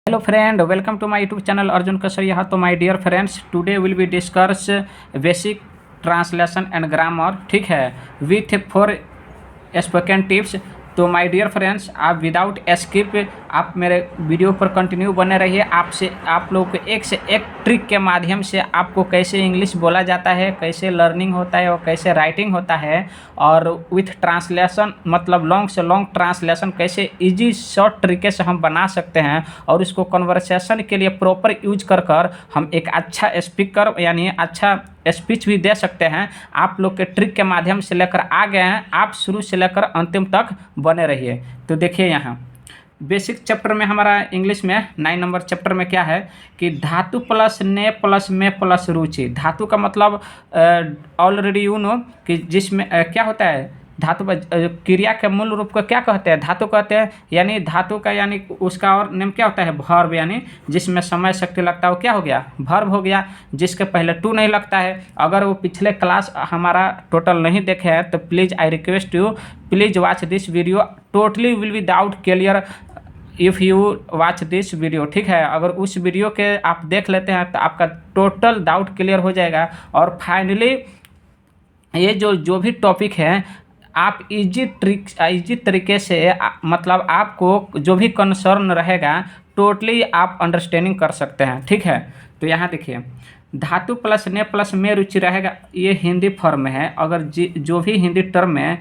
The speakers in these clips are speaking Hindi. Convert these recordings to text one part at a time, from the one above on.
Hello friend, welcome to my YouTube channel Arjun Kasariya. तो my dear friends, today will be discuss basic translation and grammar. ठीक है, with 4 spoken tips. तो माय डियर फ्रेंड्स, आप विदाउट स्किप आप मेरे वीडियो पर कंटिन्यू बने रहिए। आपसे आप लोग को एक से एक ट्रिक के माध्यम से आपको कैसे इंग्लिश बोला जाता है, कैसे लर्निंग होता है और कैसे राइटिंग होता है, और विथ ट्रांसलेशन मतलब लॉन्ग से लॉन्ग ट्रांसलेशन कैसे इजी शॉर्ट तरीके से हम बना सकते हैं और इसको कन्वर्सेशन के लिए प्रॉपर यूज कर कर हम एक अच्छा स्पीकर यानी अच्छा स्पीच भी दे सकते हैं। आप लोग के ट्रिक के माध्यम से लेकर आ गए हैं, आप शुरू से लेकर अंतिम तक बने रहिए। तो देखिए यहाँ बेसिक चैप्टर में हमारा इंग्लिश में 9 नंबर चैप्टर में क्या है कि धातु प्लस ने प्लस में प्लस रुचि। धातु का मतलब ऑलरेडी यू नो कि जिसमें क्या होता है, धातु क्रिया के मूल रूप को क्या कहते हैं, धातु कहते हैं। यानी धातु का यानी उसका और नेम क्या होता है, वर्ब, यानी जिसमें समय शक्ति लगता है वो क्या हो गया, वर्ब हो गया, जिसके पहले टू नहीं लगता है। अगर वो पिछले क्लास हमारा टोटल नहीं देखे हैं तो please I request you, please watch this video, totally will be doubt clear if you watch this video. ठीक है, अगर उस वीडियो के आप देख लेते हैं तो आपका टोटल डाउट क्लियर हो जाएगा। और फाइनली ये जो भी टॉपिक है आप इजी तरीके से मतलब आपको जो भी कंसर्न रहेगा टोटली आप अंडरस्टैंडिंग कर सकते हैं। ठीक है, तो यहाँ देखिए धातु प्लस ने प्लस में रुचि रहेगा, ये हिंदी फॉर्म है। अगर जो भी हिंदी टर्म है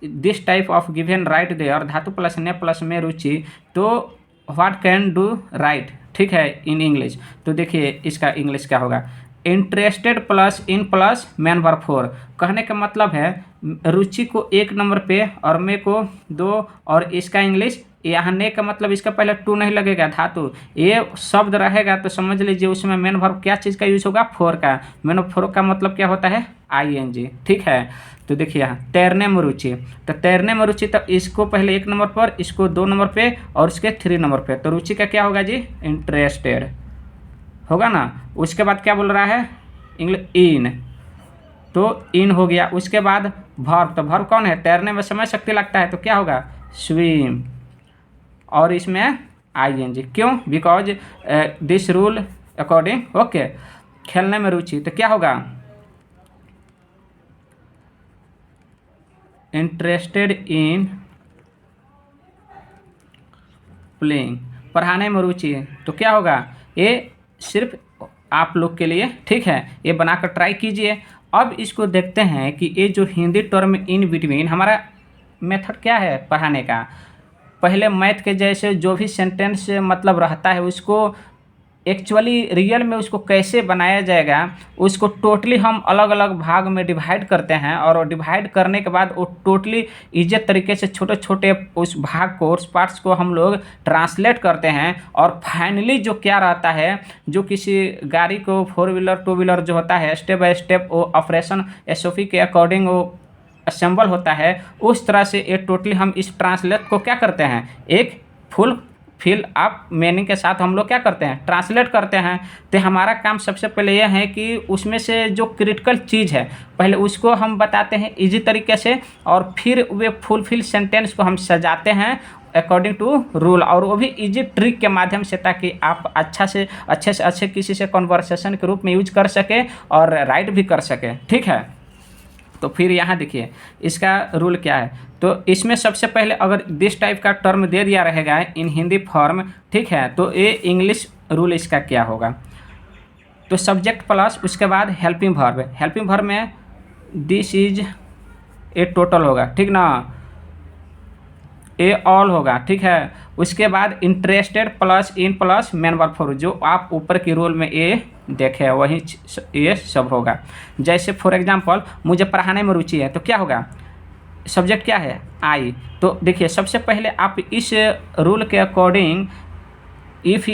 this type of given right there धातु प्लस ने प्लस में रुचि, तो व्हाट कैन डू राइट। ठीक है, इन इंग्लिश। तो देखिए इसका इंग्लिश क्या होगा, interested plus in plus man verb 4। कहने का मतलब है रुचि को 1 नंबर पे और मे को 2, और इसका इंग्लिश यहाँ ने का मतलब इसका पहले टू नहीं लगेगा, धातु ये शब्द रहेगा तो समझ लीजिए उसमें मेन वर्ब क्या चीज़ का यूज होगा, 4 का। मेन 4 का मतलब क्या होता है, ING। ठीक है, तो देखिए यहाँ तैरने में रुचि, तो तैरने में रुचि तो इसको पहले 1 नंबर पर, इसको 2 नंबर पे और इसके 3 नंबर पे, तो रुचि का क्या होगा जी, इंटरेस्टेड होगा ना। उसके बाद क्या बोल रहा है, इंग्लिश इन, तो इन हो गया। उसके बाद वर्ब, तो वर्ब कौन है, तैरने में समय शक्ति लगता है तो क्या होगा, स्विम, और इसमें ING। क्यों, because this rule according. Okay, खेलने में रुचि तो क्या होगा, इंटरेस्टेड इन प्लेइंग। पढ़ाने में रुचि तो क्या होगा, ये सिर्फ आप लोग के लिए। ठीक है, ये बनाकर ट्राई कीजिए। अब इसको देखते हैं कि ये जो हिंदी टर्म इन बिटवीन, हमारा मेथड क्या है पढ़ाने का, पहले मैथ के जैसे जो भी सेंटेंस मतलब रहता है उसको एक्चुअली रियल में उसको कैसे बनाया जाएगा, उसको टोटली हम अलग अलग भाग में डिवाइड करते हैं, और डिवाइड करने के बाद वो टोटली इज्जत तरीके से छोटे छोटे उस भाग को, उस पार्ट्स को हम लोग ट्रांसलेट करते हैं। और फाइनली जो क्या रहता है, जो किसी गाड़ी को 4 व्हीलर 2 व्हीलर जो होता है स्टेप बाय स्टेप वो ऑपरेशन SOP के अकॉर्डिंग वो असेंबल होता है, उस तरह से ये टोटली हम इस ट्रांसलेट को क्या करते हैं, एक फुल फिल आप मीनिंग के साथ हम लोग क्या करते हैं, ट्रांसलेट करते हैं। तो हमारा काम सबसे पहले यह है कि उसमें से जो क्रिटिकल चीज़ है पहले उसको हम बताते हैं इजी तरीके से, और फिर वे फुलफिल सेंटेंस को हम सजाते हैं अकॉर्डिंग टू रूल, और वो भी इजी ट्रिक के माध्यम से, ताकि आप अच्छे से अच्छे किसी से कन्वर्सेशन के रूप में यूज कर सके और राइट भी कर सके। ठीक है, तो फिर यहाँ देखिए इसका रूल क्या है। तो इसमें सबसे पहले अगर दिस टाइप का टर्म दे दिया रहेगा इन हिंदी फॉर्म, ठीक है, तो ये इंग्लिश रूल इसका क्या होगा, तो सब्जेक्ट प्लस उसके बाद हेल्पिंग वर्ब। हेल्पिंग वर्ब में दिस इज ए टोटल होगा, ठीक ना, ए ऑल होगा। ठीक है, उसके बाद interested plus in plus main verb 4, जो आप ऊपर की रूल में ए देखे वही ये सब होगा। जैसे फॉर एग्जांपल मुझे पढ़ाने में रुचि है तो क्या होगा, सब्जेक्ट क्या है, आई। तो देखिए सबसे पहले आप इस रूल के according if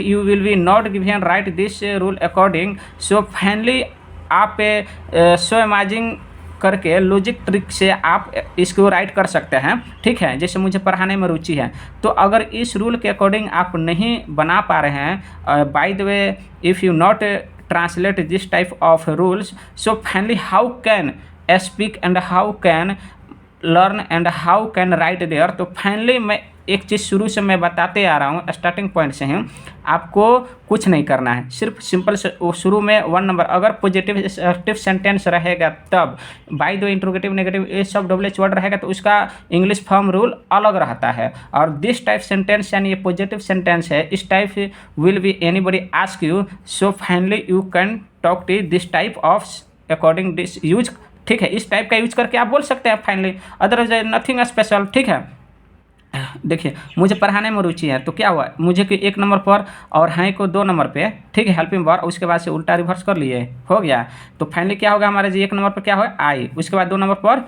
you will be not given right this rule according, so finally आप सो इमेजिन करके लॉजिक ट्रिक से आप इसको राइट कर सकते हैं। ठीक है, जैसे मुझे पढ़ाने में रुचि है, तो अगर इस रूल के अकॉर्डिंग आप नहीं बना पा रहे हैं, by the way if you not translate this type of rules, so finally how can speak and how can learn and how can write there. तो फाइनली मैं एक चीज़ शुरू से मैं बताते आ रहा हूँ, स्टार्टिंग पॉइंट से ही। आपको कुछ नहीं करना है, सिर्फ सिंपल से शुरू में 1 नंबर अगर पॉजिटिव एक्टिव सेंटेंस रहेगा तब, बाय द इंट्रोगेटिव नेगेटिव ये सब डबल एच वर्ड रहेगा तो उसका इंग्लिश फॉर्म रूल अलग रहता है। और दिस टाइप सेंटेंस यानी ये पॉजिटिव सेंटेंस है, इस type will be anybody ask you, so finally you can talk to this type of according this use. ठीक है, इस टाइप का यूज करके आप बोल सकते हैं फाइनली, अदरवाइज नथिंग स्पेशल। ठीक है, देखिए मुझे पढ़ाने में रुचि है तो क्या हुआ, मुझे कि 1 नंबर पर और हैं को 2 नंबर पे, ठीक है, हेल्पिंग वर्ब, उसके बाद से उल्टा रिवर्स कर लिए, हो गया। तो फाइनली क्या होगा हमारे जी, 1 नंबर पर क्या हो आई, उसके बाद 2 नंबर पर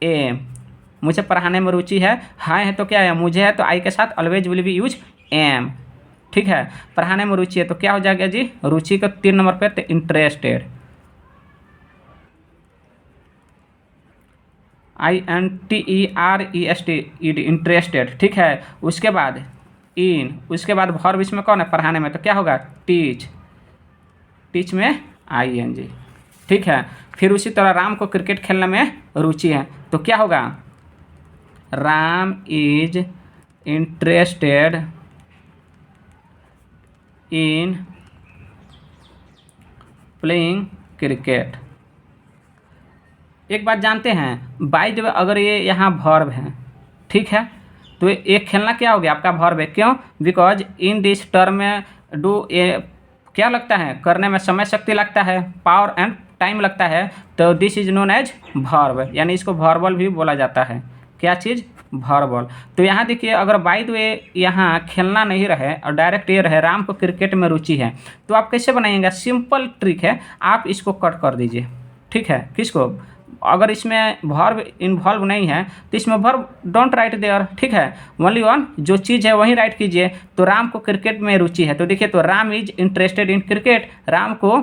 ए, मुझे पढ़ाने में रुचि है, हाँ है तो क्या है, मुझे है तो आई के साथ always will be use am. ठीक है, पढ़ाने में रुचि है तो क्या हो जाएगा जी, रुचि का 3 नंबर पर तो इंटरेस्टेड, INTEREST इंटरेस्टेड। ठीक है, उसके बाद इन, उसके बाद वर्ब इसमें कौन है पढ़ाने में तो क्या होगा टीच, टीच में ING। ठीक है, फिर उसी तरह राम को क्रिकेट खेलने में रुचि है तो क्या होगा, Ram is interested in playing cricket. एक बात जानते हैं, बाय द वे अगर ये यहाँ वर्ब है, ठीक है, तो ये खेलना क्या हो गया आपका वर्ब है, क्यों, बिकॉज इन दिस टर्म में डू ये क्या लगता है, करने में समय शक्ति लगता है, पावर एंड टाइम लगता है, तो this is known as verb, यानी इसको वर्बल भी बोला जाता है। क्या चीज़, वर्बल। तो यहाँ देखिए अगर बाय द वे यहाँ खेलना नहीं रहे और डायरेक्ट ये रहे राम को क्रिकेट में रुचि है, तो आप कैसे बनाएंगे, सिंपल ट्रिक है, आप इसको कट कर दीजिए। ठीक है, किसको, अगर इसमें वर्ब इन्वॉल्व नहीं है तो इसमें वर्ब डोंट राइट देयर। ठीक है, ओनली वन जो चीज़ है वही राइट कीजिए। तो राम को क्रिकेट में रुचि है तो देखिए, तो Ram is interested in cricket, Ram को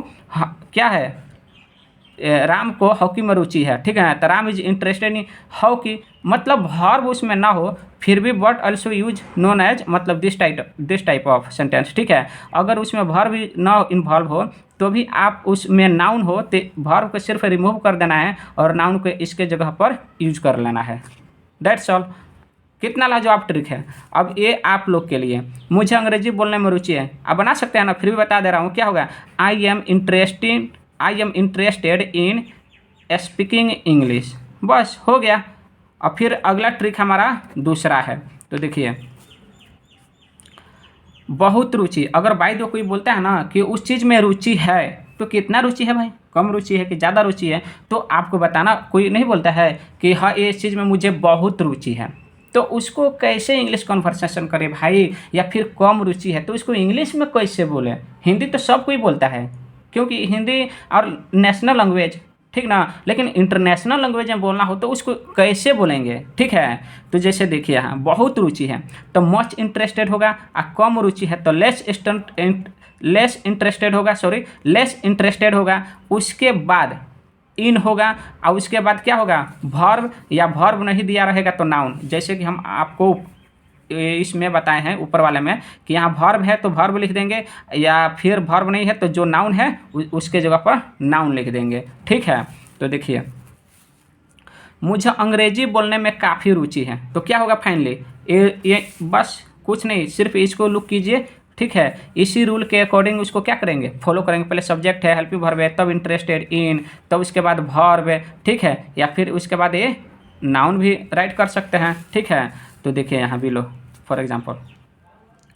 क्या है, राम को हॉकी में रुचि है। ठीक है, तो Ram is interested in hockey, मतलब वर्ब उसमें ना हो फिर भी but also use known as, मतलब दिस टाइप ऑफ सेंटेंस। ठीक है, अगर उसमें वर्ब भी ना इन्वॉल्व हो तो भी आप उसमें नाउन हो तो वर्ब को सिर्फ रिमूव कर देना है और नाउन को इसके जगह पर यूज कर लेना है। That's all. कितना लाजवाब ट्रिक है। अब ये आप लोग के लिए, मुझे अंग्रेजी बोलने में रुचि है, आप बना सकते हैं ना, फिर भी बता दे रहा हूँ क्या होगा, I am interested in speaking English, बस हो गया। और फिर अगला ट्रिक हमारा दूसरा है, तो देखिए बहुत रुचि, अगर बाय दो कोई बोलता है ना कि उस चीज़ में रुचि है, तो कितना रुचि है भाई, कम रुचि है कि ज़्यादा रुचि है, तो आपको बताना। कोई नहीं बोलता है कि हाँ ये इस चीज़ में मुझे बहुत रुचि है, तो उसको कैसे इंग्लिश कन्वर्सेशन करे भाई, या फिर कम रुचि है तो उसको इंग्लिश में कैसे बोले। हिंदी तो सब कोई बोलता है क्योंकि हिंदी और नेशनल लैंग्वेज, ठीक ना, लेकिन इंटरनेशनल लैंग्वेज में बोलना हो तो उसको कैसे बोलेंगे। ठीक है, तो जैसे देखिए यहाँ बहुत रुचि है तो मच इंटरेस्टेड होगा, और कम रुचि है तो लेस इंटरेस्टेड होगा। उसके बाद इन होगा और उसके बाद क्या होगा वर्ब, या वर्ब नहीं दिया रहेगा तो नाउन। जैसे कि हम आपको इसमें बताए हैं ऊपर वाले में कि यहाँ वर्ब है तो वर्ब लिख देंगे, या फिर वर्ब नहीं है तो जो नाउन है उसके जगह पर नाउन लिख देंगे। ठीक है, तो देखिए मुझे अंग्रेजी बोलने में काफ़ी रुचि है, तो क्या होगा फाइनली, ये बस कुछ नहीं, सिर्फ इसको लुक कीजिए। ठीक है, इसी रूल के अकॉर्डिंग उसको क्या करेंगे, फॉलो करेंगे। पहले सब्जेक्ट है, हेल्पिंग वर्ब है, तब इंटरेस्टेड इन, तब उसके बाद वर्ब है। ठीक है, या फिर उसके बाद ये नाउन भी राइट कर सकते हैं। ठीक है, तो देखिए यहाँ भी लो, फॉर एग्जांपल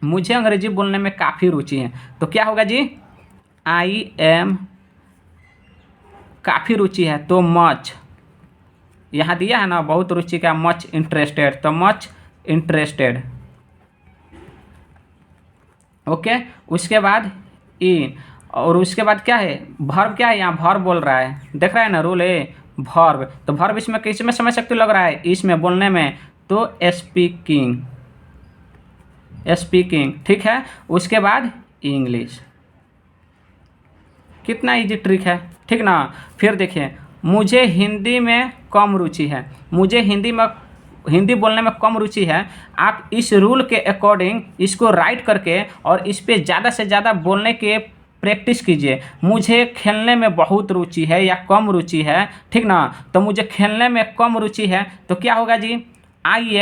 मुझे अंग्रेजी बोलने में काफ़ी रुचि है, तो क्या होगा जी, आई एम, काफ़ी रुचि है तो मच, यहाँ दिया है ना बहुत रुचि का, मच इंटरेस्टेड तो मच इंटरेस्टेड। ओके, उसके बाद इन, और उसके बाद क्या है वर्ब, क्या है यहाँ वर्ब बोल रहा है, देख रहा है ना रूल है वर्ब, तो वर्ब इसमें किस में समय शक्ति लग रहा है, इसमें बोलने में, तो स्पीकिंग। ठीक है, उसके बाद इंग्लिश। कितना इजी ट्रिक है, ठीक ना। फिर देखिए मुझे हिंदी में कम रुचि है, मुझे हिंदी बोलने में कम रुचि है। आप इस रूल के अकॉर्डिंग इसको राइट करके और इस पे ज़्यादा से ज़्यादा बोलने के प्रैक्टिस कीजिए। मुझे खेलने में बहुत रुचि है या कम रुचि है, ठीक ना, तो मुझे खेलने में कम रुचि है तो क्या होगा जी, I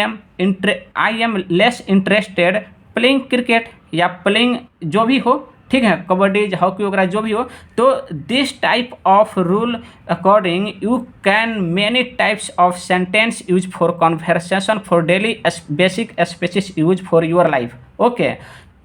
am less interested playing cricket या प्लेइंग जो भी हो, ठीक है, कबड्डी हॉकी वगैरह जो भी हो। तो this type of rule according you can many types of sentence use for conversation for daily basic speeches use for your life. Okay,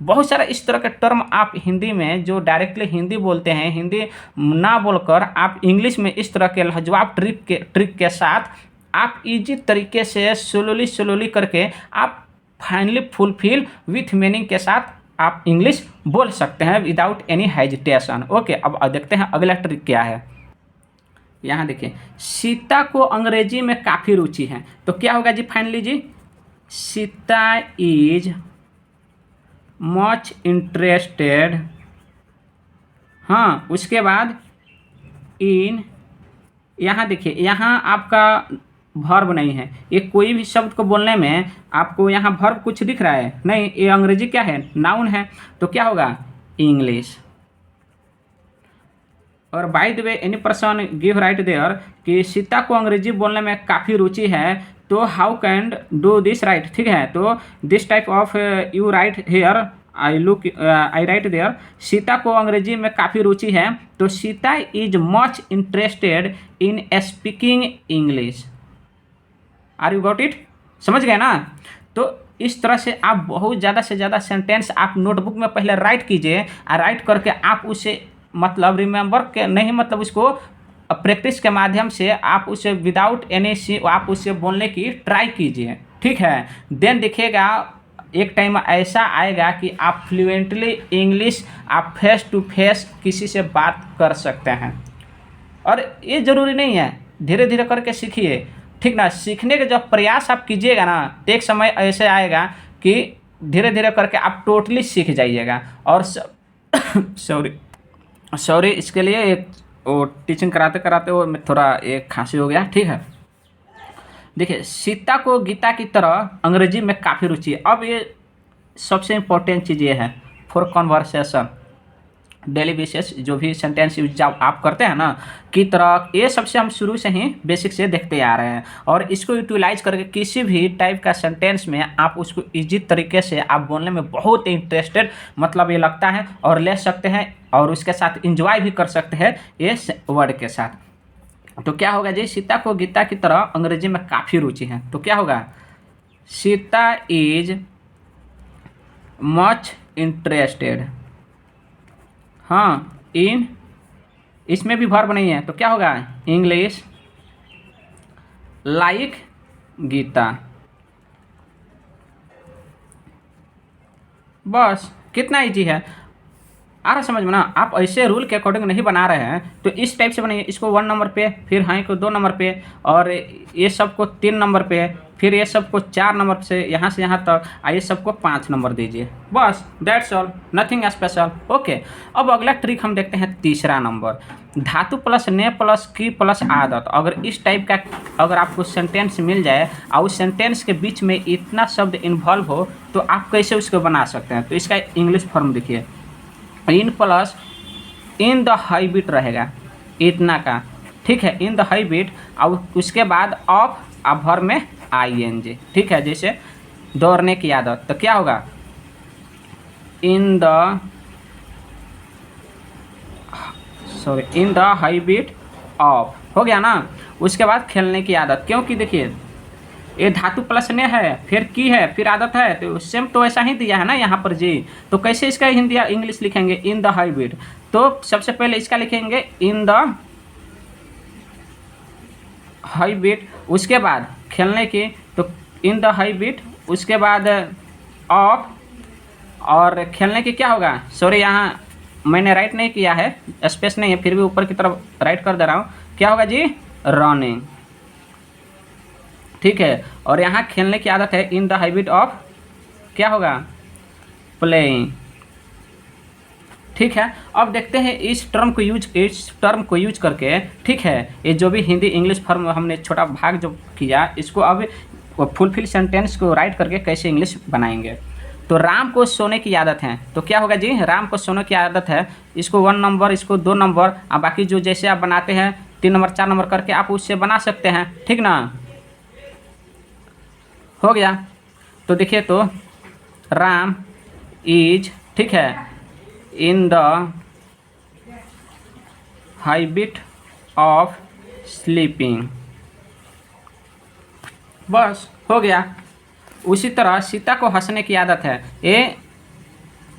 बहुत सारा इस तरह के टर्म आप हिंदी में जो डायरेक्टली हिंदी बोलते हैं, हिंदी ना बोलकर आप इंग्लिश में इस तरह के लाजवाब ट्रिक के साथ आप इजी तरीके से स्लोली करके आप फाइनली फुलफिल विथ मीनिंग के साथ आप इंग्लिश बोल सकते हैं विदाउट एनी हेजिटेशन। ओके, अब देखते हैं अगला ट्रिक क्या है। यहाँ देखिए, सीता को अंग्रेजी में काफ़ी रुचि है, तो क्या होगा जी फाइनली जी, सीता इज मच इंटरेस्टेड, हाँ, उसके बाद इन, यहाँ देखिए, यहाँ आपका वर्ब नहीं है, ये कोई भी शब्द को बोलने में आपको यहाँ वर्ब कुछ दिख रहा है नहीं, ये अंग्रेजी क्या है, नाउन है, तो क्या होगा इंग्लिश। और by the way any person give write there कि सीता को अंग्रेजी बोलने में काफ़ी रुचि है, तो how can do this right, ठीक है, तो this type of you write here, I write there, Sita को अंग्रेजी में काफ़ी रुचि है, तो Sita is much interested in speaking English. Are you got it, समझ गए ना। तो इस तरह से आप बहुत ज़्यादा से ज़्यादा सेंटेंस आप नोटबुक में पहले राइट कीजिए, और राइट करके आप उसे मतलब रिमेंबर के नहीं, मतलब उसको प्रैक्टिस के माध्यम से आप उसे विदाउट एनी आप उसे बोलने की ट्राई कीजिए, ठीक है। देन देखिएगा एक टाइम ऐसा आएगा कि आप फ्लुएंटली इंग्लिश आप फेस टू फेस किसी से बात कर सकते हैं। और ये ज़रूरी नहीं है, धीरे धीरे करके सीखिए, ठीक ना। सीखने के जब प्रयास आप कीजिएगा ना, तो एक समय ऐसे आएगा कि धीरे धीरे करके आप टोटली सीख जाइएगा। और सॉरी इसके लिए एक वो टीचिंग कराते कराते वो थोड़ा एक खांसी हो गया, ठीक है। देखिए, सीता को गीता की तरह अंग्रेजी में काफ़ी रुचि है। अब ये सबसे इम्पोर्टेंट चीज़ ये है फॉर कॉन्वर्सेशन, डेली बेसिस जो भी सेंटेंस यूज जब आप करते हैं ना की तरह, ये सबसे हम शुरू से ही बेसिक से देखते आ रहे हैं। और इसको यूटिलाइज करके किसी भी टाइप का सेंटेंस में आप उसको इजी तरीके से आप बोलने में बहुत इंटरेस्टेड मतलब ये लगता है और ले सकते हैं, और उसके साथ इंजॉय भी कर सकते हैं ये वर्ड के साथ। तो क्या होगा जी, सीता को गीता की तरह अंग्रेजी में काफ़ी रुचि है, तो क्या होगा, सीता इज मच इंटरेस्टेड, हाँ, इन, इसमें भी वर्ब नहीं है, तो क्या होगा इंग्लिश लाइक गीता। बस कितना इजी है, आ रहा समझ में ना। आप ऐसे रूल के अकॉर्डिंग नहीं बना रहे हैं, तो इस टाइप से बनाइए, इसको 1 नंबर पे, फिर हाई को 2 नंबर पे, और ये सब को 3 नंबर पे, फिर ये सब को 4 नंबर से यहाँ तक, ये सबको 5 नंबर दीजिए, बस that's all, nothing special. Okay, अब अगला ट्रिक हम देखते हैं, तीसरा नंबर, धातु प्लस ने प्लस की प्लस आदत। अगर इस टाइप का अगर आपको सेंटेंस मिल जाए और उस सेंटेंस के बीच में इतना शब्द इन्वॉल्व हो, तो आप कैसे उसको बना सकते हैं। तो इसका इंग्लिश फॉर्म देखिए, इन प्लस इन द हाईबिट रहेगा इतना का, ठीक है, इन द हाईबिट, और उसके बाद ऑफ अब भर में ING, ठीक है, जैसे दौड़ने की आदत, तो क्या होगा इन द हाईबिट ऑफ, हो गया ना। उसके बाद खेलने की आदत, क्योंकि देखिए ये धातु प्लस ने है, फिर की है, फिर आदत है, तो सेम तो ऐसा ही दिया है ना यहाँ पर जी। तो कैसे इसका हिंदी या इंग्लिश लिखेंगे, इन द हाईबिट, तो सबसे पहले इसका लिखेंगे इन द हाईबिट, उसके बाद खेलने की, तो इन द हाईबिट, उसके बाद ऑफ, और खेलने की क्या होगा, सॉरी यहाँ मैंने राइट नहीं किया है, स्पेस नहीं है, फिर भी ऊपर की तरफ राइट कर दे रहा हूँ, क्या होगा जी रनिंग, ठीक है। और यहाँ खेलने की आदत है इन द हैबिट ऑफ, क्या होगा प्लेइंग, ठीक है। अब देखते हैं इस टर्म को यूज करके, ठीक है, ये जो भी हिंदी इंग्लिश फॉर्म हमने छोटा भाग जो किया, इसको अब फुलफिल सेंटेंस को राइट करके कैसे इंग्लिश बनाएंगे। तो राम को सोने की आदत है, तो क्या होगा जी, राम को सोने की आदत है, इसको 1 नंबर, इसको 2 नंबर, और बाकी जो जैसे आप बनाते हैं 3 नंबर 4 नंबर करके आप उससे बना सकते हैं, ठीक ना। हो गया। तो देखिए, तो राम इज, ठीक है, इन द हैबिट ऑफ स्लीपिंग, बस हो गया। उसी तरह सीता को हंसने की आदत है। A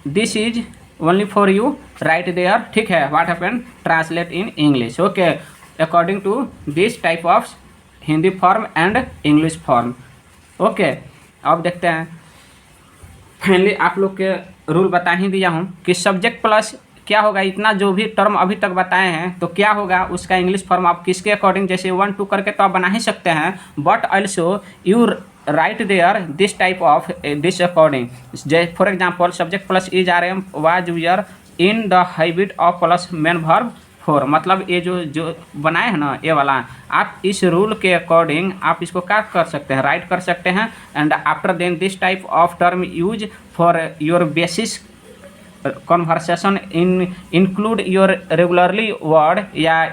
this is only for you right there, ठीक है, what happen translate in English, okay, according to this type of Hindi form and English form, okay. अब देखते हैं, फाइनली आप लोग के रूल बता ही दिया हूँ कि सब्जेक्ट प्लस क्या होगा, इतना जो भी टर्म अभी तक बताए हैं तो क्या होगा उसका इंग्लिश फॉर्म आप किसके अकॉर्डिंग, जैसे 1 2 करके तो आप बना ही सकते हैं, but also you right there this type of this according, जैसे for example subject plus is are am was were in the habit of plus main verb four, मतलब ये जो बनाए हैं ना ये वाला, आप इस रूल के अकॉर्डिंग आप इसको क्या कर सकते हैं, राइट कर सकते हैं। And after then this type of term use for your basis conversation include your regularly word या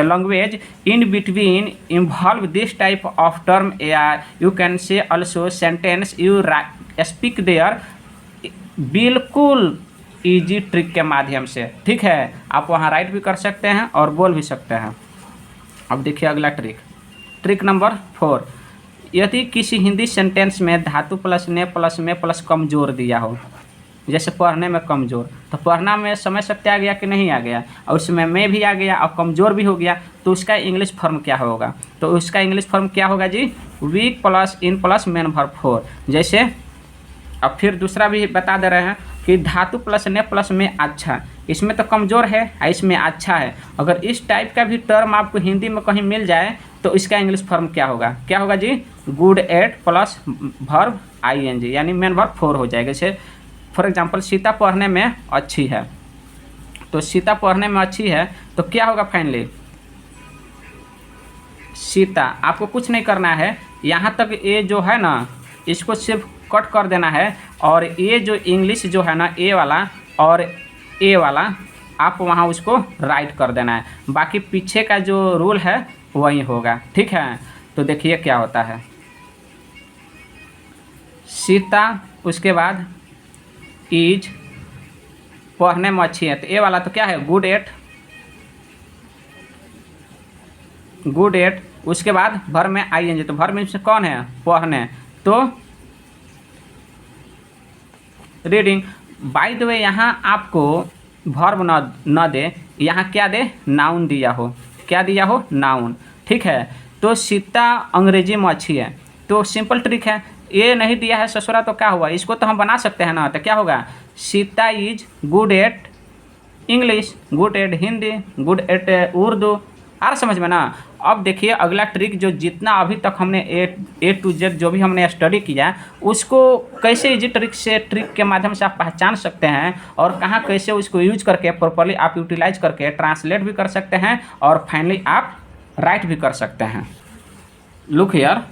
language in between involve this type of term, या you can say also sentence you speak there, बिल्कुल इजी ट्रिक के माध्यम से, ठीक है, आप वहाँ राइट भी कर सकते हैं और बोल भी सकते हैं। अब देखिए अगला ट्रिक नंबर 4, यदि किसी हिंदी सेंटेंस में धातु प्लस ने प्लस में प्लस कमजोर दिया हो, जैसे पढ़ने में कमज़ोर, तो पढ़ना में समय शक्ति आ गया कि नहीं आ गया, और उसमें मैं भी आ गया और कमज़ोर भी हो गया, तो उसका इंग्लिश फॉर्म क्या होगा, तो उसका इंग्लिश फॉर्म क्या होगा जी, week plus in plus main verb four. जैसे अब फिर दूसरा भी बता दे रहे हैं कि धातु प्लस ने प्लस में अच्छा, इसमें तो कमज़ोर है इसमें अच्छा है, अगर इस टाइप का भी टर्म आपको हिंदी में कहीं मिल जाए तो इसका इंग्लिश फॉर्म क्या होगा जी, good at plus verb ING, यानी मेन वर्ब फोर हो जाएगा। जैसे फॉर एग्जांपल सीता पढ़ने में अच्छी है, तो सीता पढ़ने में अच्छी है तो क्या होगा फाइनली, सीता, आपको कुछ नहीं करना है, यहाँ तक ये जो है ना इसको सिर्फ कट कर देना है, और ये जो इंग्लिश जो है ना ए वाला और ए वाला आप वहाँ उसको राइट कर देना है, बाकी पीछे का जो रूल है वही होगा, ठीक है। तो देखिए क्या होता है, सीता, उसके बाद इज, पढ़ने में अच्छी है, तो ए वाला तो क्या है, गुड एट, उसके बाद भर में ING, तो भर में से कौन है, पढ़ने, तो रीडिंग। बाय द वे यहाँ आपको वर्ब न दे, यहाँ क्या दे, नाउन दिया हो, क्या दिया हो, नाउन, ठीक है। तो सीता अंग्रेजी में अच्छी है, तो सिंपल ट्रिक है, ये नहीं दिया है ससुरा तो क्या हुआ, इसको तो हम बना सकते हैं ना, तो क्या होगा, Sita is good at English, good at Hindi, good at Urdu, आ रहा समझ में ना। अब देखिए अगला ट्रिक, जो जितना अभी तक हमने A to Z जो भी हमने स्टडी किया उसको कैसे इजी ट्रिक के माध्यम से आप पहचान सकते हैं, और कहाँ कैसे उसको यूज करके प्रॉपर्ली आप यूटिलाइज करके ट्रांसलेट भी कर सकते हैं और फाइनली आप राइट भी कर सकते हैं। लुक हियर,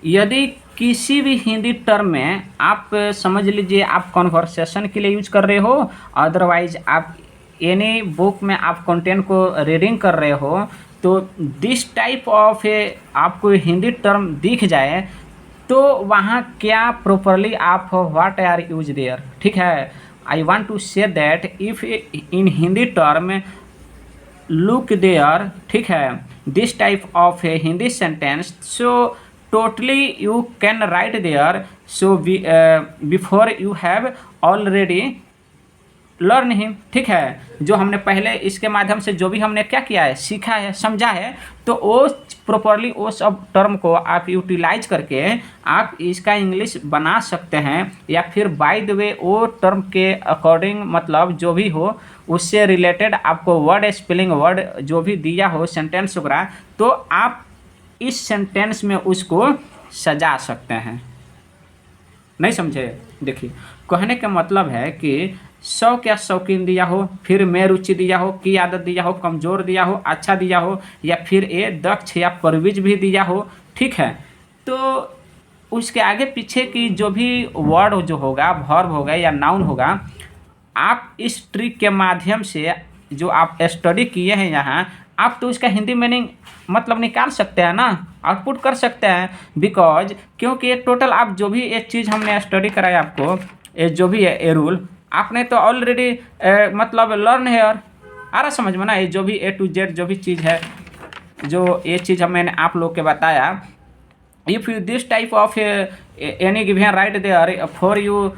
यदि किसी भी हिंदी टर्म में आप समझ लीजिए आप कॉन्वर्सेशन के लिए यूज कर रहे हो, अदरवाइज आप एनी बुक में आप कंटेंट को रीडिंग कर रहे हो, तो दिस टाइप ऑफ आपको हिंदी टर्म दिख जाए तो वहाँ क्या प्रॉपरली आप व्हाट आर यूज देयर, ठीक है। I want to say that if in Hindi term look there, ठीक है, this type of Hindi sentence, so totally you can write there, so before you have already learn him, ठीक है। जो हमने पहले इसके माध्यम से जो भी हमने क्या किया है, सीखा है, समझा है, तो वो प्रॉपरली वो सब टर्म को आप यूटिलाइज करके आप इसका इंग्लिश बना सकते हैं, या फिर बाय द वे वो टर्म के अकॉर्डिंग, मतलब जो भी हो उससे रिलेटेड आपको वर्ड स्पेलिंग वर्ड जो भी दिया हो सेंटेंस वगैरह, तो आप इस सेंटेंस में उसको सजा सकते हैं। नहीं समझे, देखिए कहने का मतलब है कि सौ क्या शौकीन दिया हो, फिर मैं रुचि दिया हो, की आदत दिया हो, कमज़ोर दिया हो, अच्छा दिया हो, या फिर ए दक्ष या परविज भी दिया हो, ठीक है। तो उसके आगे पीछे की जो भी वर्ड जो होगा, वर्ब होगा या नाउन होगा, आप इस ट्रिक के माध्यम से जो आप स्टडी किए हैं यहाँ आप तो उसका हिंदी मीनिंग मतलब निकाल सकते हैं ना, आउटपुट कर सकते हैं। बिकॉज क्योंकि ये टोटल आप जो भी एक चीज़ हमने स्टडी कराया आपको, ये जो भी है ए रूल आपने तो ऑलरेडी मतलब लर्न है। और आ रहा समझ में ना, ये जो भी ए टू जेड जो भी चीज़ है, जो ये चीज़ मैंने आप लोग के बताया, if you this type of any given right there for you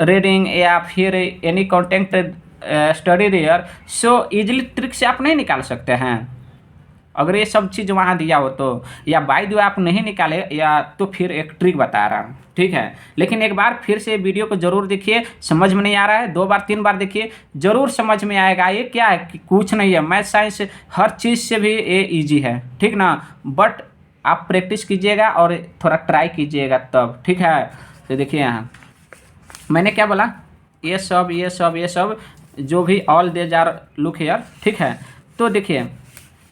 reading या फिर any content study there, so easily trick से आप नहीं निकाल सकते हैं अगर ये सब चीज़ वहाँ दिया हो तो। या बाय द वे आप नहीं निकाले या तो फिर एक ट्रिक बता रहा हूँ, ठीक है। लेकिन एक बार फिर से वीडियो को ज़रूर देखिए, समझ में नहीं आ रहा है 2 बार 3 बार देखिए, ज़रूर समझ में आएगा। ये क्या है कि कुछ नहीं है, मैथ साइंस हर चीज़ से भी ये ईजी है, ठीक ना। बट आप प्रैक्टिस कीजिएगा और थोड़ा ट्राई कीजिएगा तब, ठीक है। तो देखिए यहाँ मैंने क्या बोला, ये सब जो भी all they jar look here, ठीक है। तो देखिए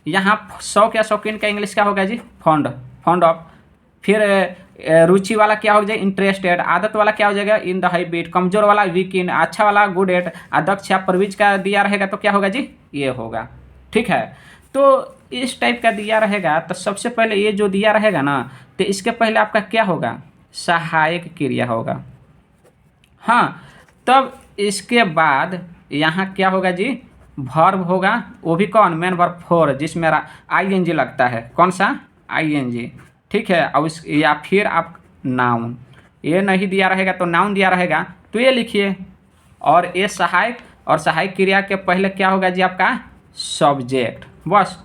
यहाँ शौक या शौकीन का इंग्लिश क्या होगा जी, फॉन्ड, फॉन्ड ऑफ। फिर रुचि वाला क्या हो जाएगा, इंटरेस्टेड। आदत वाला क्या हो जाएगा, इन द हैबिट। कमजोर वाला वीक इन। अच्छा वाला गुड एट। अदक्ष या परविज का दिया रहेगा तो क्या होगा जी, ये होगा, ठीक है। तो इस टाइप का दिया रहेगा तो सबसे पहले ये जो दिया रहेगा ना, तो इसके पहले आपका क्या होगा, सहायक क्रिया होगा, हाँ। तब इसके बाद यहाँ क्या होगा जी, वर्ब होगा, वो भी कौन, मेन वर्ब फोर, जिसमें आईएनजी लगता है, कौन सा, आईएनजी, ठीक है। और उस या फिर आप नाउन, ये नहीं दिया रहेगा तो नाउन दिया रहेगा तो ये लिखिए। और ये सहायक, और सहायक क्रिया के पहले क्या होगा जी आपका, सब्जेक्ट। बस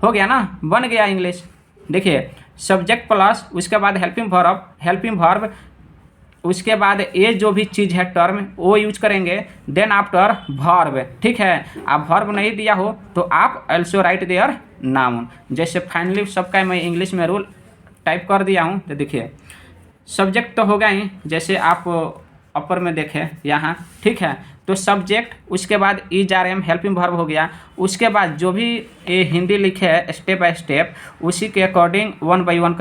हो गया ना, बन गया इंग्लिश। देखिए सब्जेक्ट प्लस उसके बाद हेल्पिंग वर्ब, हेल्पिंग वर्ब उसके बाद ये जो भी चीज़ है टर्म वो यूज करेंगे, देन आफ्टर वर्ब, ठीक है। आप वर्ब नहीं दिया हो तो आप ऑल्सो राइट देयर नाउन। जैसे फाइनली सबका मैं इंग्लिश में रूल टाइप कर दिया हूँ। तो देखिए सब्जेक्ट तो होगा ही, जैसे आप अपर में देखें यहाँ, ठीक है। तो सब्जेक्ट, उसके बाद is are am helping verb हो गया। उसके बाद जो भी ये हिंदी लिखे है स्टेप बाय स्टेप उसी के अकॉर्डिंग 1 by 1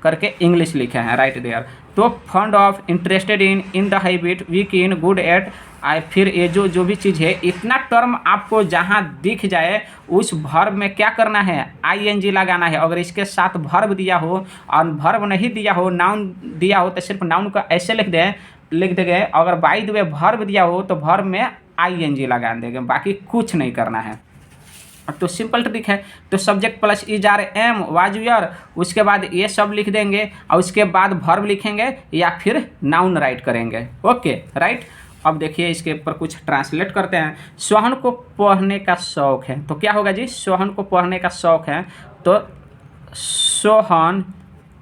करके इंग्लिश लिखे हैं, राइट देयर। तो fond of, interested in the habit, weak in, good at. फिर ये जो भी चीज़ है, इतना टर्म आपको जहाँ दिख जाए उस वर्ब में क्या करना है, आईएनजी लगाना है। अगर इसके साथ वर्ब दिया हो और वर्ब नहीं दिया हो, नाउन दिया हो, तो सिर्फ नाउन को ऐसे लिख देंगे। अगर बाय द वे वर्ब दिया हो तो वर्ब में आईएनजी लगा देंगे, बाकी कुछ नहीं करना है। तो सिंपल ट्रिक है। तो subject plus is are am was your, उसके बाद ये सब लिख देंगे और उसके बाद वर्ब लिखेंगे या फिर नाउन राइट करेंगे, ओके राइट। अब देखिए इसके ऊपर कुछ ट्रांसलेट करते हैं। सोहन को पढ़ने का शौक है, तो क्या होगा जी, सोहन को पढ़ने का शौक है तो सोहन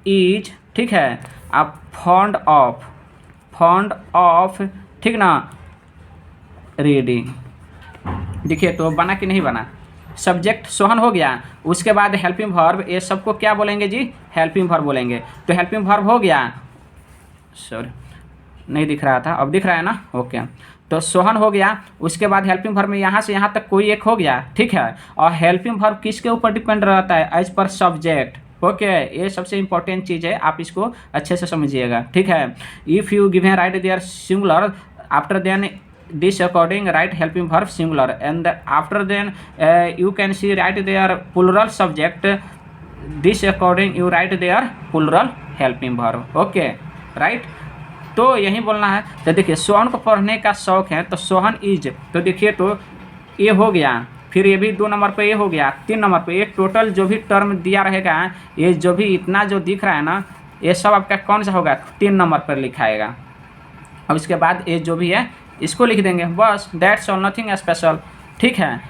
इज, ठीक है। अब फॉन्ड ऑफ, ठीक ना, रीडिंग। देखिए तो बना कि नहीं बना, सब्जेक्ट सोहन हो गया, उसके बाद हेल्पिंग वर्ब, ये सबको क्या बोलेंगे जी, हेल्पिंग वर्ब बोलेंगे। तो हेल्पिंग वर्ब हो गया, सॉरी नहीं दिख रहा था, अब दिख रहा है ना, ओके। तो सोहन हो गया, उसके बाद हेल्पिंग वर्ब में यहाँ से यहाँ तक कोई एक हो गया, ठीक है। और हेल्पिंग वर्ब किसके ऊपर डिपेंड रहता है, एज पर सब्जेक्ट, ओके। ये सबसे इंपॉर्टेंट चीज़ है, आप इसको अच्छे से समझिएगा, ठीक है। If you given right there singular, after then this according write helping verb singular, and after then you can see write their plural subject, this according you write their plural helping verb, okay right। तो यही बोलना है। तो देखिए सोहन को पढ़ने का शौक है तो सोहन इज, तो देखिए तो ये हो गया, फिर ये भी 2 नंबर पे ये हो गया, 3 नंबर पे ये टोटल जो भी टर्म दिया रहेगा, ये जो भी इतना जो दिख रहा है ना, ये सब आपका कौन सा होगा, 3 नंबर पर लिखाएगा। अब इसके बाद ये जो भी है इसको लिख देंगे, बस दैट्स ऑल, नथिंग स्पेशल, ठीक है।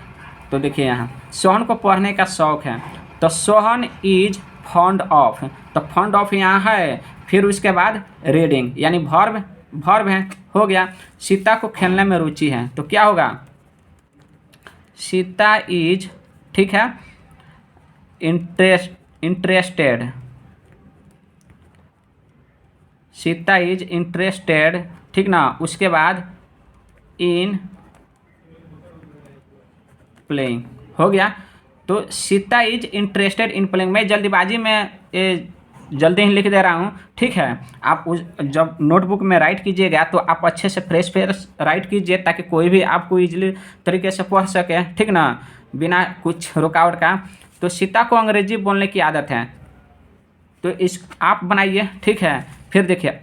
तो देखिए यहाँ सोहन को पढ़ने का शौक है तो सोहन इज फॉन्ड ऑफ, तो फॉन्ड ऑफ यहाँ है, फिर उसके बाद रीडिंग यानी वर्ब है, हो गया। सीता को खेलने में रुचि है तो क्या होगा, सीता इज, ठीक है, इंटरेस्टेड, सीता इज इंटरेस्टेड, ठीक ना। उसके बाद इन प्लेइंग हो गया। तो Sita is interested in playing, मैं जल्दबाजी में ये जल्दी ही लिख दे रहा हूँ, ठीक है। आप उस जब नोटबुक में राइट कीजिएगा तो आप अच्छे से फ्रेश राइट कीजिए, ताकि कोई भी आपको ईजिली तरीके से पढ़ सके, ठीक ना, बिना कुछ रुकावट का। तो सीता को अंग्रेजी बोलने की आदत है, तो इस आप बनाइए, ठीक है। फिर देखिए,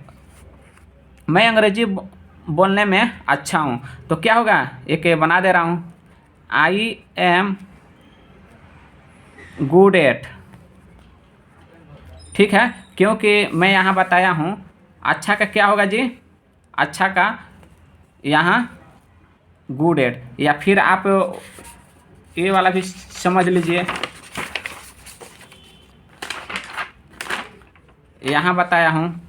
मैं अंग्रेजी बोलने में अच्छा हूँ, तो क्या होगा, एक बना दे रहा हूँ, आई एम गुड एट, ठीक है, क्योंकि मैं यहाँ बताया हूँ अच्छा का क्या होगा जी, अच्छा का यहाँ गुड एट, या फिर आप ये वाला भी समझ लीजिए, यहाँ बताया हूँ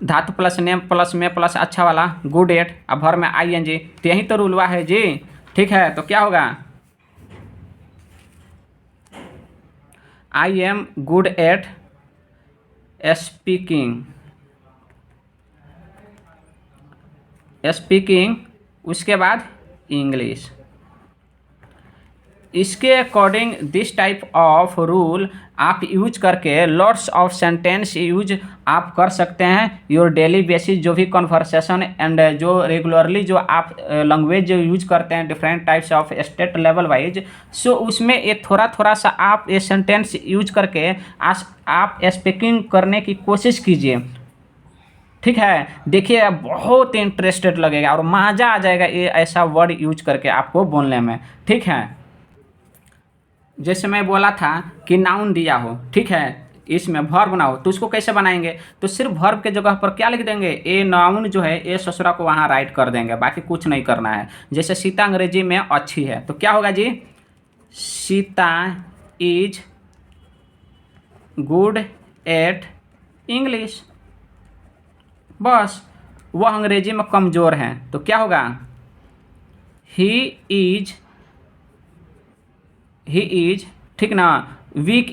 धातु प्लस नेम प्लस में प्लस अच्छा वाला गुड एट, अब भर में आई एन जी, तो यही तो रूलवा है जी, ठीक है। तो क्या होगा, I am good at speaking, उसके बाद इंग्लिश। इसके according this type of rule आप यूज करके लॉट्स ऑफ सेंटेंस यूज आप कर सकते हैं योर डेली बेसिस, जो भी कॉन्वर्सेशन एंड जो रेगुलरली जो आप लैंग्वेज जो यूज करते हैं different types of state level wise, so उसमें ये थोड़ा थोड़ा सा आप ये सेंटेंस यूज करके आप स्पीकिंग करने की कोशिश कीजिए, ठीक है। देखिए बहुत इंटरेस्टेड लगेगा और मज़ा आ जाएगा ये ऐसा वर्ड यूज करके आपको बोलने में, ठीक है। जैसे मैं बोला था कि नाउन दिया हो, ठीक है, इसमें वर्ब बनाओ, तो उसको कैसे बनाएंगे, तो सिर्फ वर्ब के जगह पर क्या लिख देंगे, ए नाउन जो है ए ससुरा को वहाँ राइट कर देंगे, बाकी कुछ नहीं करना है। जैसे सीता अंग्रेजी में अच्छी है, तो क्या होगा जी, Sita is good at English, बस। वह अंग्रेजी में कमज़ोर हैं, तो क्या होगा, ही इज, ठीक ना, वीक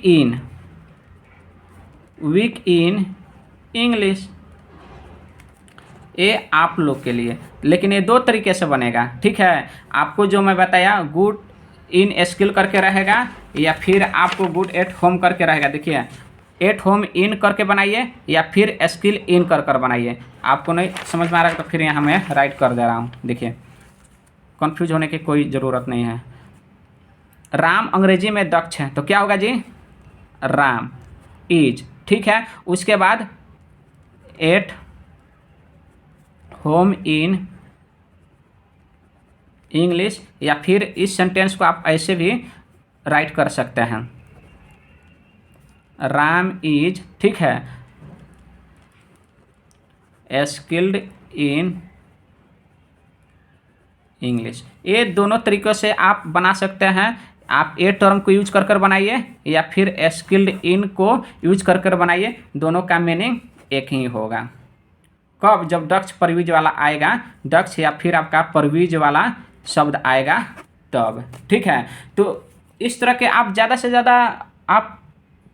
इन इंग्लिश। ये आप लोग के लिए, लेकिन ये दो तरीके से बनेगा, ठीक है। आपको जो मैं बताया गुड इन स्किल करके रहेगा, या फिर आपको गुड एट होम करके रहेगा। देखिए एट होम इन करके बनाइए, या फिर स्किल इन कर बनाइए। आपको नहीं समझ में आ रहा है तो फिर यहाँ मैं राइट कर दे रहा हूँ। देखिए कंफ्यूज होने की कोई ज़रूरत नहीं है। राम अंग्रेजी में दक्ष है, तो क्या होगा जी, राम इज, ठीक है। उसके बाद एट होम इन इंग्लिश, या फिर इस सेंटेंस को आप ऐसे भी राइट कर सकते हैं, राम इज, ठीक है, स्किल्ड इन इंग्लिश। ये दोनों तरीक़ों से आप बना सकते हैं। आप ए टर्म को यूज कर बनाइए, या फिर स्किल्ड इन को यूज कर बनाइए, दोनों का मीनिंग एक ही होगा। कब, जब दक्ष परवीज वाला आएगा, दक्ष या फिर आपका परवीज वाला शब्द आएगा तब, ठीक है। तो इस तरह के आप ज़्यादा से ज़्यादा आप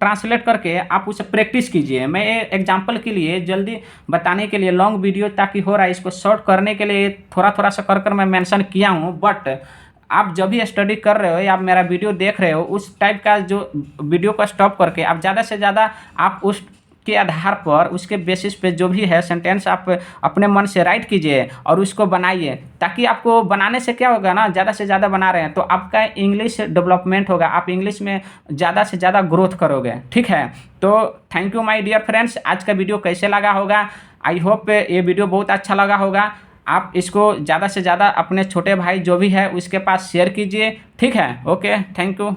ट्रांसलेट करके आप उसे प्रैक्टिस कीजिए। मैं एग्जांपल के लिए जल्दी बताने के लिए लॉन्ग वीडियो ताकि हो रहा है, इसको शॉर्ट करने के लिए थोड़ा थोड़ा सा कर मैं मेंशन किया हूँ। बट आप जब भी स्टडी कर रहे हो या आप मेरा वीडियो देख रहे हो, उस टाइप का जो वीडियो को स्टॉप करके आप ज़्यादा से ज़्यादा आप उस के आधार पर, उसके बेसिस पे जो भी है सेंटेंस आप अपने मन से राइट कीजिए और उसको बनाइए, ताकि आपको बनाने से क्या होगा ना, ज़्यादा से ज़्यादा बना रहे हैं तो आपका इंग्लिश डेवलपमेंट होगा, आप इंग्लिश में ज़्यादा से ज़्यादा ग्रोथ करोगे, ठीक है। तो thank you my dear friends. आज का वीडियो कैसे लगा होगा, आई होप ये वीडियो बहुत अच्छा लगा होगा। आप इसको ज़्यादा से ज़्यादा अपने छोटे भाई जो भी है उसके पास शेयर कीजिए, ठीक है। Okay, thank you.